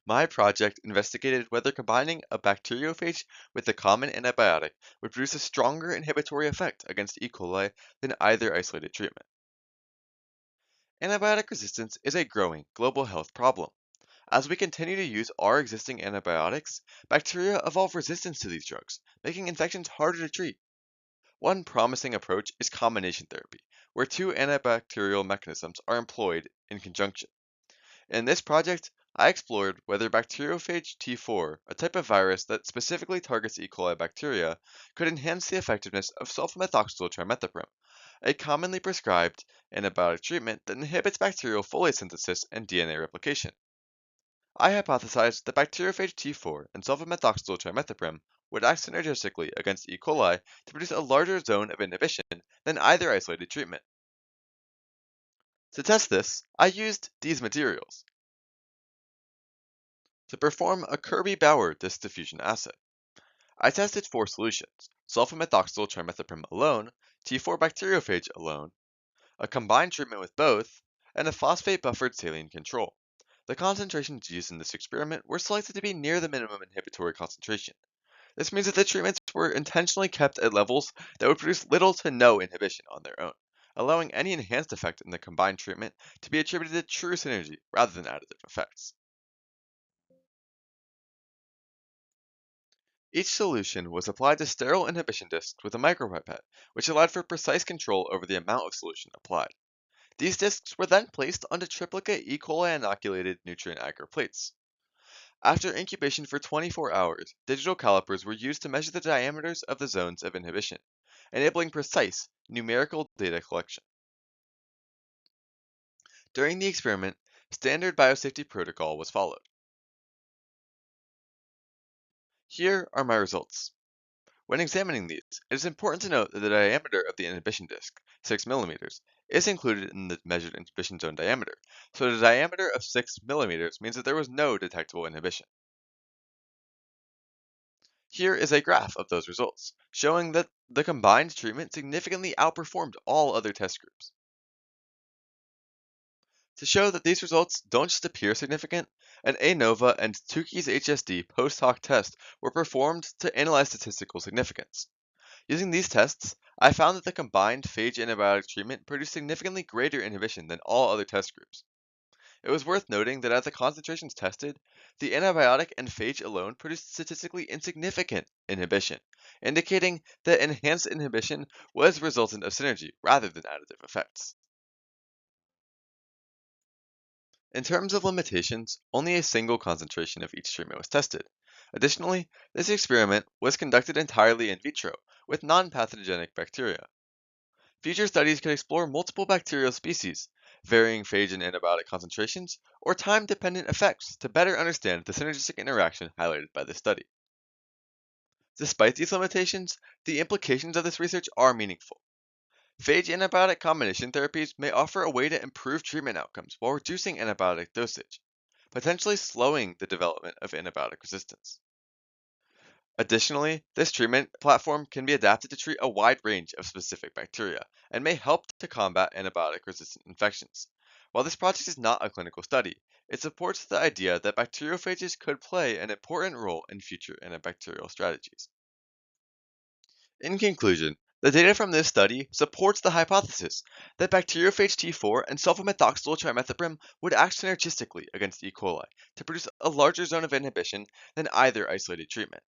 My project investigated whether combining a bacteriophage with a common antibiotic would produce a stronger inhibitory effect against E. coli than either isolated treatment. Antibiotic resistance is a growing global health problem. As we continue to use our existing antibiotics, bacteria evolve resistance to these drugs, making infections harder to treat. One promising approach is combination therapy, where two antibacterial mechanisms are employed in conjunction. In this project, I explored whether bacteriophage T4, a type of virus that specifically targets E. coli bacteria, could enhance the effectiveness of sulfamethoxyl trimethoprim, a commonly prescribed antibiotic treatment that inhibits bacterial folate synthesis and DNA replication. I hypothesized that bacteriophage T4 and sulfamethoxyl trimethoprim would act synergistically against E. coli to produce a larger zone of inhibition than either isolated treatment. To test this, I used these materials to perform a Kirby-Bauer disk diffusion assay. I tested four solutions: sulfamethoxyl trimethoprim alone, T4 bacteriophage alone, a combined treatment with both, and a phosphate-buffered saline control. The concentrations used in this experiment were selected to be near the minimum inhibitory concentration. This means that the treatments were intentionally kept at levels that would produce little to no inhibition on their own, allowing any enhanced effect in the combined treatment to be attributed to true synergy rather than additive effects. Each solution was applied to sterile inhibition discs with a micropipette, which allowed for precise control over the amount of solution applied. These discs were then placed onto triplicate E. coli inoculated nutrient agar plates. After incubation for 24 hours, digital calipers were used to measure the diameters of the zones of inhibition, enabling precise numerical data collection. During the experiment, standard biosafety protocol was followed. Here are my results. When examining these, it is important to note that the diameter of the inhibition disk, 6 millimeters, is included in the measured inhibition zone diameter, so the diameter of 6 millimeters means that there was no detectable inhibition. Here is a graph of those results, showing that the combined treatment significantly outperformed all other test groups. To show that these results don't just appear significant, an ANOVA and Tukey's HSD post-hoc test were performed to analyze statistical significance. Using these tests, I found that the combined phage antibiotic treatment produced significantly greater inhibition than all other test groups. It was worth noting that at the concentrations tested, the antibiotic and phage alone produced statistically insignificant inhibition, indicating that enhanced inhibition was resultant of synergy rather than additive effects. In terms of limitations, only a single concentration of each treatment was tested. Additionally, this experiment was conducted entirely in vitro, with non-pathogenic bacteria. Future studies could explore multiple bacterial species, varying phage and antibiotic concentrations, or time-dependent effects to better understand the synergistic interaction highlighted by this study. Despite these limitations, the implications of this research are meaningful. Phage antibiotic combination therapies may offer a way to improve treatment outcomes while reducing antibiotic dosage, potentially slowing the development of antibiotic resistance. Additionally, this treatment platform can be adapted to treat a wide range of specific bacteria and may help to combat antibiotic-resistant infections. While this project is not a clinical study, it supports the idea that bacteriophages could play an important role in future antibacterial strategies. In conclusion, the data from this study supports the hypothesis that bacteriophage T4 and sulfamethoxyl trimethoprim would act synergistically against E. coli to produce a larger zone of inhibition than either isolated treatment.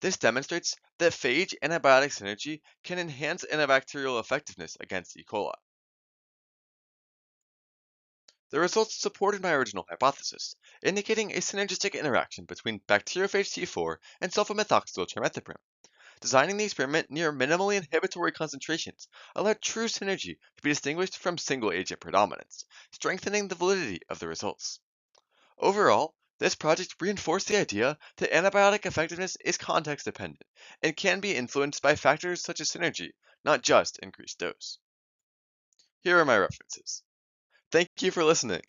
This demonstrates that phage antibiotic synergy can enhance antibacterial effectiveness against E. coli. The results supported my original hypothesis, indicating a synergistic interaction between bacteriophage T4 and sulfamethoxyl trimethoprim. Designing the experiment near minimally inhibitory concentrations allowed true synergy to be distinguished from single-agent predominance, strengthening the validity of the results. Overall, this project reinforced the idea that antibiotic effectiveness is context-dependent and can be influenced by factors such as synergy, not just increased dose. Here are my references. Thank you for listening.